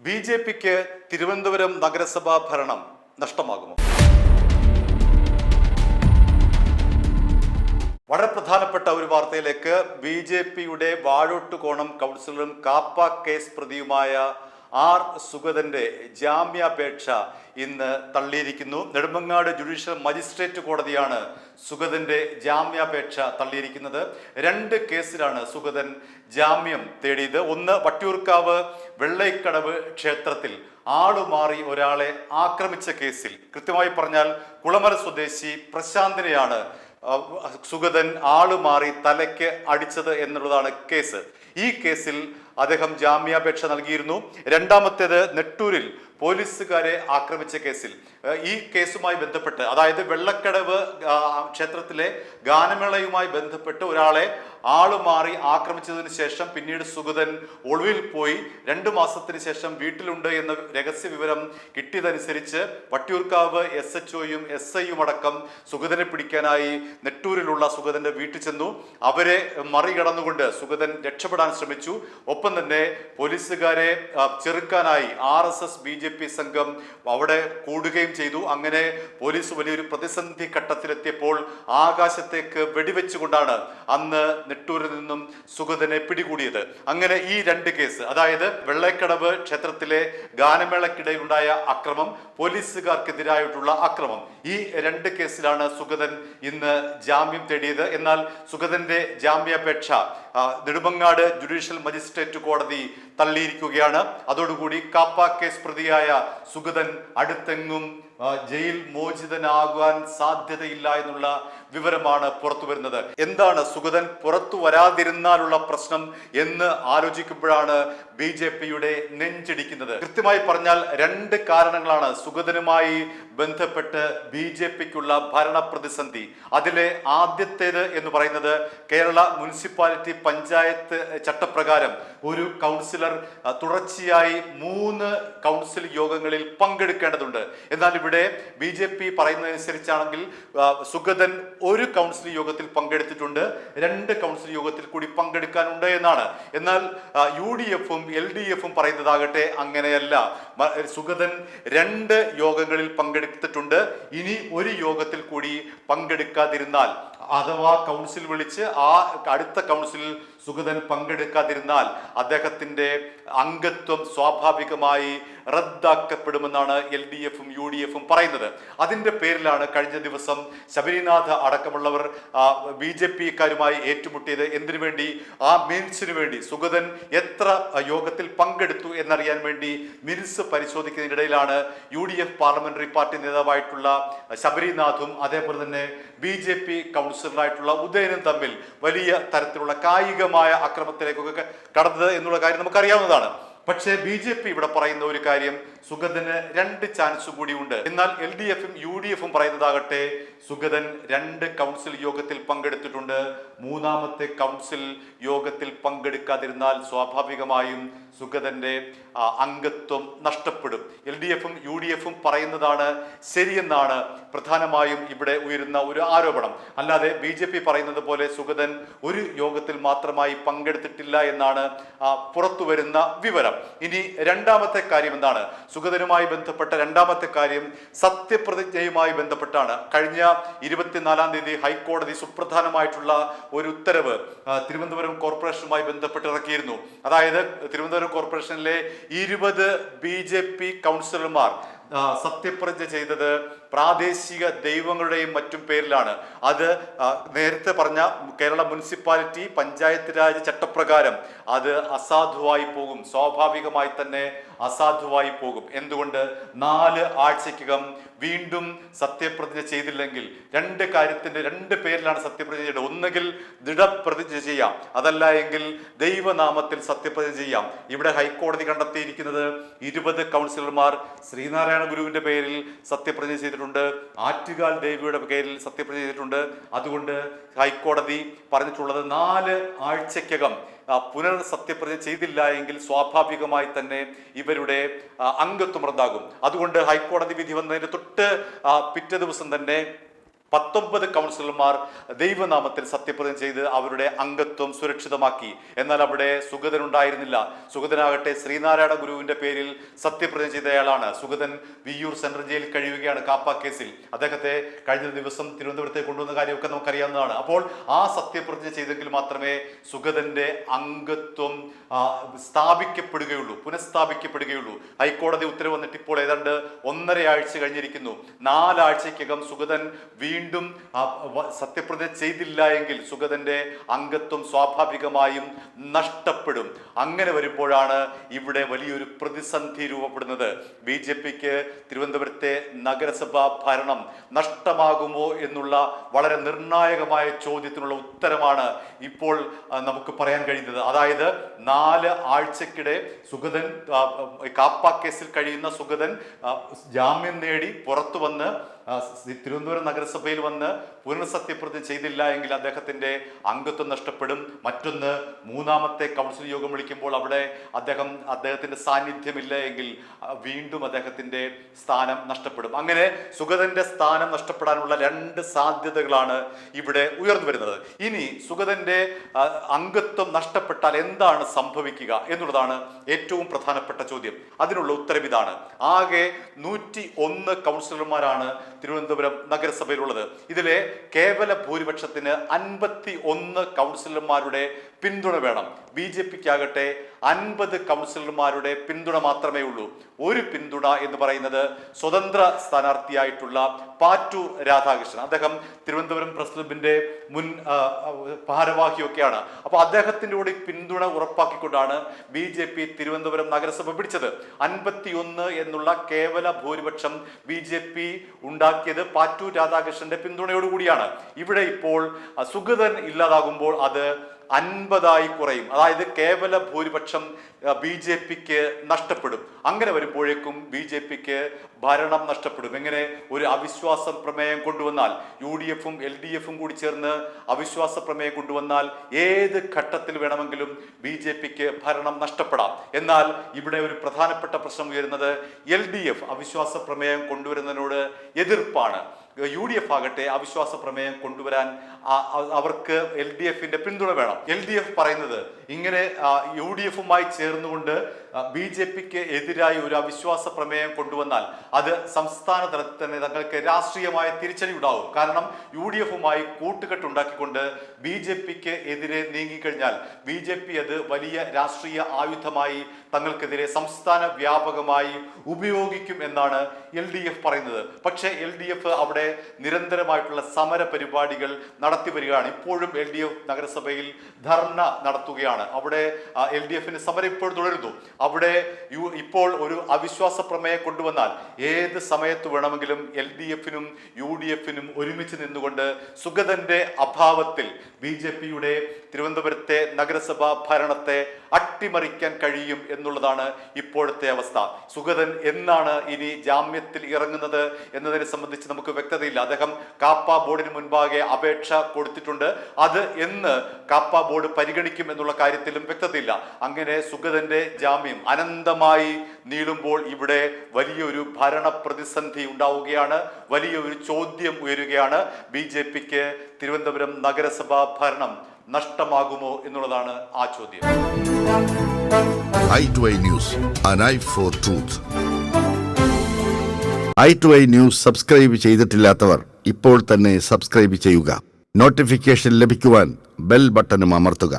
ബി.ജെ.പിക്ക് തിരുവനന്തപുരം നഗരസഭാ ഭരണം നഷ്ടമാകുമോ? വളരെ പ്രധാനപ്പെട്ട ഒരു വാർത്തയിലേക്ക്. ബി.ജെ.പിയുടെ വാഴോട്ടുകോണം കൗൺസിലറും കാപ്പ കേസ് പ്രതിയുമായ ആർ സുഗതന്റെ ജാമ്യാപേക്ഷ ഇന്ന് തള്ളിയിരിക്കുന്നു. നെടുമങ്ങാട് ജുഡീഷ്യൽ മജിസ്ട്രേറ്റ് കോടതിയാണ് സുഗതന്റെ ജാമ്യാപേക്ഷ തള്ളിയിരിക്കുന്നത്. 2 കേസിലാണ് സുഗതൻ ജാമ്യം തേടിയത്. ഒന്ന്, വട്ടിയൂർക്കാവ് വെള്ളൈക്കടവ് ക്ഷേത്രത്തിൽ ആളുമാറി ഒരാളെ ആക്രമിച്ച കേസിൽ, കൃത്യമായി പറഞ്ഞാൽ കുളമല സ്വദേശി പ്രശാന്തിനെയാണ് സുഗതൻ ആളുമാറി തലയ്ക്ക് അടിച്ചത് എന്നുള്ളതാണ് കേസ്. ഈ കേസിൽ അദ്ദേഹം ജാമ്യാപേക്ഷ നൽകിയിരുന്നു. രണ്ടാമത്തേത് നെട്ടൂരിൽ പോലീസുകാരെ ആക്രമിച്ച കേസിൽ, ഈ കേസുമായി ബന്ധപ്പെട്ട്, അതായത് വെള്ളക്കടവ് ക്ഷേത്രത്തിലെ ഗാനമേളയുമായി ബന്ധപ്പെട്ട് ഒരാളെ ആളുമാറി ആക്രമിച്ചതിന് ശേഷം പിന്നീട് സുഗതൻ ഒളിവിൽ പോയി 2 മാസത്തിന് ശേഷം വീട്ടിലുണ്ട് എന്ന രഹസ്യ വിവരം കിട്ടിയതനുസരിച്ച് വട്ടിയൂർക്കാവ് SHOയും SIയും അടക്കം സുഗതനെ പിടിക്കാനായി നെട്ടൂരിലുള്ള സുഗതന്റെ വീട്ടിൽ ചെന്നു. അവരെ മറികടന്നുകൊണ്ട് സുഗതൻ രക്ഷപ്പെടാൻ ശ്രമിച്ചു. ഒപ്പം തന്നെ പോലീസുകാരെ ചെറുക്കാനായി RSS BJP സംഘം അവിടെ കൂടുകയും ചെയ്തു. അങ്ങനെ പോലീസ് വലിയൊരു പ്രതിസന്ധി ഘട്ടത്തിലെത്തിയപ്പോൾ ആകാശത്തേക്ക് വെടിവെച്ചുകൊണ്ടാണ് അന്ന് നെട്ടൂരിൽ നിന്നും സുഗതനെ പിടികൂടിയത്. അങ്ങനെ ഈ 2 കേസ്, അതായത് വെള്ളൈക്കടവ് ക്ഷേത്രത്തിലെ ഗാനമേളക്കിടയിലുണ്ടായ അക്രമം, പോലീസുകാർക്കെതിരായിട്ടുള്ള അക്രമം, ഈ 2 കേസിലാണ് സുഗതൻ ഇന്ന് ജാമ്യം തേടിയത്. എന്നാൽ സുഗതന്റെ ജാമ്യാപേക്ഷ നെടുമങ്ങാട് ജുഡീഷ്യൽ മജിസ്ട്രേറ്റ് കോടതി തള്ളിയിരിക്കുകയാണ്. അതോടുകൂടി കാപ്പ കേസ് പ്രതിയായ സുഗതൻ അടുത്തെങ്ങും ജയിൽ മോചിതനാകാൻ സാധ്യതയില്ല എന്നുള്ള വിവരമാണ് പുറത്തു വരുന്നത്. എന്താണ് സുഗതൻ പുറത്തു വരാതിരുന്നാലുള്ള പ്രശ്നം എന്ന് ആലോചിക്കുമ്പോഴാണ് ബി.ജെ.പിയുടെ നെഞ്ചിടിക്കുന്നത്. കൃത്യമായി പറഞ്ഞാൽ 2 കാരണങ്ങളാണ് സുഗതനുമായി ബന്ധപ്പെട്ട് ബി.ജെ.പിക്കുള്ള ഭരണ പ്രതിസന്ധി. അതിലെ ആദ്യത്തേത് എന്ന് പറയുന്നത്, കേരള മുനിസിപ്പാലിറ്റി പഞ്ചായത്ത് ചട്ടപ്രകാരം ഒരു കൗൺസിലർ തുടർച്ചയായി 3 കൗൺസിൽ യോഗങ്ങളിൽ പങ്കെടുക്കേണ്ടതുണ്ട്. എന്നാൽ ഇവിടെ ബി.ജെ.പി പറയുന്നതനുസരിച്ചാണെങ്കിൽ സുഗതൻ 1 കൗൺസിൽ യോഗത്തിൽ പങ്കെടുത്തിട്ടുണ്ട്, 2 കൗൺസിൽ യോഗത്തിൽ കൂടി പങ്കെടുക്കാനുണ്ട് എന്നാണ്. എന്നാൽ UDFും LDFും പറയുന്നതാകട്ടെ അങ്ങനെയല്ല. സുഗതൻ 2 യോഗങ്ങളിൽ പങ്കെടുത്തിട്ടുണ്ട്. ഇനി 1 യോഗത്തിൽ കൂടി പങ്കെടുക്കാതിരുന്നാൽ, അഥവാ കൗൺസിൽ വിളിച്ച് ആ അടുത്ത കൗൺസിലിൽ സുഗതൻ പങ്കെടുക്കാതിരുന്നാൽ അദ്ദേഹത്തിന്റെ അംഗത്വം സ്വാഭാവികമായി റദ്ദാക്കപ്പെടുമെന്നാണ് LDFും UDFും പറയുന്നത്. അതിന്റെ പേരിലാണ് കഴിഞ്ഞ ദിവസം ശബരിനാഥ് അടക്കമുള്ളവർ ബി.ജെ.പിക്കാരുമായി ഏറ്റുമുട്ടിയത്. എന്തിനു വേണ്ടി? ആ മിനിറ്റ്സിന് വേണ്ടി. സുഗതൻ എത്ര യോഗത്തിൽ പങ്കെടുത്തു എന്നറിയാൻ വേണ്ടി മിനിറ്റ്സ് പരിശോധിക്കുന്നതിനിടയിലാണ് UDF പാർലമെന്ററി പാർട്ടി നേതാവായിട്ടുള്ള ശബരിനാഥും അതേപോലെ തന്നെ ബി.ജെ.പി കൗൺസിലറായിട്ടുള്ള ഉദയനും തമ്മിൽ വലിയ തരത്തിലുള്ള കായികമായ അക്രമത്തിലേക്കൊക്കെ കടന്നത് എന്നുള്ള കാര്യം നമുക്കറിയാവുന്നതാണ്. പക്ഷേ ബി.ജെ.പി ഇവിടെ പറയുന്ന ഒരു കാര്യം, സുഗതന് 2 ചാൻസ് കൂടി ഉണ്ട്. എന്നാൽ LDFും UDFും പറയുന്നതാകട്ടെ സുഗതൻ 2 കൗൺസിൽ യോഗത്തിൽ പങ്കെടുത്തിട്ടുണ്ട്. 3ാമത്തെ കൗൺസിൽ യോഗത്തിൽ പങ്കെടുക്കാതിരുന്നാൽ സ്വാഭാവികമായും സുഗതന്റെ അംഗത്വം നഷ്ടപ്പെടും. LDFും UDFും പറയുന്നതാണ് ശരിയെന്നാണ് പ്രധാനമായും ഇവിടെ ഉയരുന്ന ഒരു ആരോപണം. അല്ലാതെ ബി.ജെ.പി പറയുന്നത് പോലെ സുഗതൻ 1 യോഗത്തിൽ മാത്രമായി പങ്കെടുത്തിട്ടില്ല എന്നാണ് പുറത്തു വരുന്ന വിവരം. ഇനി 2ാമത്തെ കാര്യം എന്താണ്? സുഗതനുമായി ബന്ധപ്പെട്ട 2ാമത്തെ കാര്യം സത്യപ്രതിജ്ഞയുമായി ബന്ധപ്പെട്ടാണ്. കഴിഞ്ഞ 24-ാം തീയതി ഹൈക്കോടതി സുപ്രധാനമായിട്ടുള്ള ഒരു ഉത്തരവ് തിരുവനന്തപുരം കോർപ്പറേഷനുമായി ബന്ധപ്പെട്ട് ഇറക്കിയിരുന്നു. അതായത് തിരുവനന്തപുരം കോർപ്പറേഷനിലെ 20 ബി.ജെ.പി കൗൺസിലർമാർ സത്യപ്രതിജ്ഞ ചെയ്തത് പ്രാദേശിക ദൈവങ്ങളുടെയും മറ്റും പേരിലാണ്. അത് നേരത്തെ പറഞ്ഞ കേരള മുനിസിപ്പാലിറ്റി പഞ്ചായത്ത് രാജ് ചട്ടപ്രകാരം അത് അസാധുവായി പോകും, സ്വാഭാവികമായി തന്നെ അസാധുവായി പോകും. എന്തുകൊണ്ട്? 4 ആഴ്ചയ്ക്കകം വീണ്ടും സത്യപ്രതിജ്ഞ ചെയ്തില്ലെങ്കിൽ 2 കാര്യത്തിന്റെ 2 പേരിലാണ് സത്യപ്രതിജ്ഞ ചെയ്യേണ്ടത്. ഒന്നുകിൽ ദൃഢപ്രതിജ്ഞ ചെയ്യാം, അതല്ല എങ്കിൽ ദൈവനാമത്തിൽ സത്യപ്രതിജ്ഞ ചെയ്യാം. ഇവിടെ ഹൈക്കോടതി കണ്ടെത്തിയിരിക്കുന്നത് 20 കൗൺസിലർമാർ ശ്രീനാരായണ ഗുരുവിന്റെ പേരിൽ സത്യപ്രതിജ്ഞ ചെയ്തിട്ടുണ്ട്, ആറ്റുകാൽ ദേവിയുടെ പേരിൽ സത്യപ്രതിജ്ഞ ചെയ്തിട്ടുണ്ട്. അതുകൊണ്ട് ഹൈക്കോടതി പറഞ്ഞിട്ടുള്ളത് 4 ആഴ്ചയ്ക്കകം പുനർ സത്യപ്രതിജ്ഞ ചെയ്തില്ല എങ്കിൽ സ്വാഭാവികമായി തന്നെ ഇവരുടെ അംഗത്വം റദ്ദാകും. അതുകൊണ്ട് ഹൈക്കോടതി വിധി വന്നതിന് തൊട്ട് പിറ്റേ ദിവസം തന്നെ 19 കൗൺസിലർമാർ ദൈവനാമത്തിൽ സത്യപ്രതിജ്ഞ ചെയ്ത് അവരുടെ അംഗത്വം സുരക്ഷിതമാക്കി. എന്നാൽ അവിടെ സുഗതൻ ഉണ്ടായിരുന്നില്ല. സുഗതനാകട്ടെ ശ്രീനാരായണ ഗുരുവിന്റെ പേരിൽ സത്യപ്രതിജ്ഞ ചെയ്തയാളാണ്. സുഗതൻ വിയ്യൂർ സെൻട്രൽ ജയിലിൽ കഴിയുകയാണ് കാപ്പ കേസിൽ. അദ്ദേഹത്തെ കഴിഞ്ഞ ദിവസം തിരുവനന്തപുരത്തേക്ക് കൊണ്ടുവന്ന കാര്യമൊക്കെ നമുക്കറിയാവുന്നതാണ്. അപ്പോൾ ആ സത്യപ്രതിജ്ഞ ചെയ്തെങ്കിൽ മാത്രമേ സുഗതന്റെ അംഗത്വം പുനഃസ്ഥാപിക്കപ്പെടുകയുള്ളൂ. ഹൈക്കോടതി ഉത്തരവ് വന്നിട്ട് ഇപ്പോൾ ഏതാണ്ട് 1.5 ആഴ്ച കഴിഞ്ഞിരിക്കുന്നു. 4 ആഴ്ചയ്ക്കകം സുഗതൻ വീണ്ടും സത്യപ്രതിജ്ഞ ചെയ്തില്ല എങ്കിൽ സുഗതന്റെ അംഗത്വം സ്വാഭാവികമായും നഷ്ടപ്പെടും. അങ്ങനെ വരുമ്പോഴാണ് ഇവിടെ വലിയൊരു പ്രതിസന്ധി രൂപപ്പെടുന്നത്. BJPക്ക് തിരുവനന്തപുരത്തെ നഗരസഭാ ഭരണം നഷ്ടമാകുമോ എന്നുള്ള വളരെ നിർണായകമായ ചോദ്യത്തിനുള്ള ഉത്തരമാണ് ഇപ്പോൾ നമുക്ക് പറയാൻ കഴിയുന്നത്. അതായത് 4 ആഴ്ചക്കിടെ സുഗതൻ കാപ്പ കേസിൽ കഴിയുന്ന സുഗതൻ ജാമ്യം നേടി പുറത്തു വന്ന് തിരുവനന്തപുരം നഗരസഭയിൽ വന്ന് പുനഃസത്യപ്രതിജ്ഞ ചെയ്തില്ല എങ്കിൽ അദ്ദേഹത്തിന്റെ അംഗത്വം നഷ്ടപ്പെടും. മറ്റൊന്ന്, 3ാമത്തെ കൗൺസിൽ യോഗം വിളിക്കുമ്പോൾ അവിടെ അദ്ദേഹത്തിന്റെ സാന്നിധ്യമില്ല എങ്കിൽ വീണ്ടും അദ്ദേഹത്തിന്റെ സ്ഥാനം നഷ്ടപ്പെടും. അങ്ങനെ സുഗതന്റെ സ്ഥാനം നഷ്ടപ്പെടാനുള്ള 2 സാധ്യതകളാണ് ഇവിടെ ഉയർന്നു വരുന്നത്. ഇനി സുഗതന്റെ അംഗത്വം നഷ്ടപ്പെട്ടാൽ എന്താണ് സംഭവിക്കുക എന്നുള്ളതാണ് ഏറ്റവും പ്രധാനപ്പെട്ട ചോദ്യം. അതിനുള്ള ഉത്തരം ഇതാണ്. ആകെ 101 കൗൺസിലർമാരാണ് തിരുവനന്തപുരം നഗരസഭയിലുള്ളത്. ഇതിലെ കേവല ഭൂരിപക്ഷത്തിന് 51 കൗൺസിലർമാരുടെ പിന്തുണ വേണം. BJPക്കാകട്ടെ 50 കൗൺസിലർമാരുടെ പിന്തുണ മാത്രമേ ഉള്ളൂ. ഒരു പിന്തുണ എന്ന് പറയുന്നത് സ്വതന്ത്ര സ്ഥാനാർത്ഥിയായിട്ടുള്ള പാറ്റൂർ രാധാകൃഷ്ണൻ. അദ്ദേഹം തിരുവനന്തപുരം പ്രസ് ക്ലബിന്റെ മുൻ ഭാരവാഹിയൊക്കെയാണ്. അപ്പോൾ അദ്ദേഹത്തിന്റെ കൂടി പിന്തുണ ഉറപ്പാക്കിക്കൊണ്ടാണ് BJP തിരുവനന്തപുരം നഗരസഭ പിടിച്ചത്. 51 എന്നുള്ള കേവല ഭൂരിപക്ഷം BJP ഉണ്ടാക്കിയത് പാറ്റൂർ രാധാകൃഷ്ണന്റെ പിന്തുണയോടുകൂടിയാണ്. ഇവിടെ ഇപ്പോൾ സുഗതൻ ഇല്ലാതാകുമ്പോൾ അത് 50 കുറയും. അതായത് കേവല ഭൂരിപക്ഷം BJPക്ക് നഷ്ടപ്പെടും. അങ്ങനെ വരുമ്പോഴേക്കും BJPക്ക് ഭരണം നഷ്ടപ്പെടും. എങ്ങനെ? ഒരു അവിശ്വാസ പ്രമേയം കൊണ്ടുവന്നാൽ, UDFും LDFും കൂടി ചേർന്ന് അവിശ്വാസ പ്രമേയം കൊണ്ടുവന്നാൽ ഏത് ഘട്ടത്തിൽ വേണമെങ്കിലും BJPക്ക് ഭരണം നഷ്ടപ്പെടാം. എന്നാൽ ഇവിടെ ഒരു പ്രധാനപ്പെട്ട പ്രശ്നം ഉയരുന്നത് LDF അവിശ്വാസ പ്രമേയം കൊണ്ടുവരുന്നതിനോട് എതിർപ്പാണ്. UDF ആകട്ടെ അവിശ്വാസ പ്രമേയം കൊണ്ടുവരാൻ അവർക്ക് LDFന്റെ പിന്തുണ വേണം. LDF പറയുന്നത് ഇങ്ങനെ UDFുമായി ചേർന്നുകൊണ്ട് BJPക്ക് എതിരായി ഒരു അവിശ്വാസ പ്രമേയം കൊണ്ടുവന്നാൽ അത് സംസ്ഥാന തലത്തിൽ തന്നെ തങ്ങൾക്ക് രാഷ്ട്രീയമായ തിരിച്ചടി ഉണ്ടാവും. കാരണം UDFുമായി കൂട്ടുകെട്ടുണ്ടാക്കിക്കൊണ്ട് BJPക്ക് എതിരെ നീങ്ങിക്കഴിഞ്ഞാൽ BJP അത് വലിയ രാഷ്ട്രീയ ആയുധമായി തങ്ങൾക്കെതിരെ സംസ്ഥാന വ്യാപകമായി ഉപയോഗിക്കും എന്നാണ് LDF പറയുന്നത്. പക്ഷേ LDF അവിടെ നിരന്തരമായിട്ടുള്ള സമര പരിപാടികൾ നടത്തി വരികയാണ്. ഇപ്പോഴും LDF നഗരസഭയിൽ ധർണ നടത്തുകയാണ്. അവിടെ LDFന്റെ സമരം ഇപ്പോൾ തുടരുന്നു. അവിടെ ഇപ്പോൾ ഒരു അവിശ്വാസ പ്രമേയം കൊണ്ടുവന്നാൽ ഏത് സമയത്ത് വേണമെങ്കിലും LDFനും UDFനും ഒരുമിച്ച് നിന്നുകൊണ്ട് സുഗതന്റെ അഭാവത്തിൽ BJPയുടെ തിരുവനന്തപുരത്തെ നഗരസഭാ ഭരണത്തെ അട്ടിമറിക്കാൻ കഴിയും എന്നുള്ളതാണ് ഇപ്പോഴത്തെ അവസ്ഥ. സുഗതൻ എന്നാണ് ഇനി ജാമ്യത്തിൽ ഇറങ്ങുന്നത് എന്നതിനെ സംബന്ധിച്ച് നമുക്ക് വ്യക്തതയില്ല. അദ്ദേഹം കാപ്പ ബോർഡിന് മുൻപാകെ അപേക്ഷ കൊടുത്തിട്ടുണ്ട്. അത് എന്ന് കാപ്പ ബോർഡ് പരിഗണിക്കും എന്നുള്ള കാര്യത്തിലും വ്യക്തതയില്ല. അങ്ങനെ സുഗതന്റെ ജാമ്യം അനന്തമായി നീളുമ്പോൾ ഇവിടെ വലിയൊരു ഭരണ പ്രതിസന്ധി ഉണ്ടാവുകയാണ്. വലിയൊരു ചോദ്യം ഉയരുകയാണ്. BJPക്ക് തിരുവനന്തപുരം നഗരസഭാ ഭരണം നഷ്ടമാകുമോ എന്നുള്ളതാണ് ആ ചോദ്യം. i2i News, an eye for truth. i2i News subscribe ചെയ്തിട്ടില്ലാത്തവർ ഇപ്പോൾ തന്നെ സബ്സ്ക്രൈബ് ചെയ്യുക. നോട്ടിഫിക്കേഷൻ ലഭിക്കുവാൻ ബെൽ ബട്ടണും അമർത്തുക.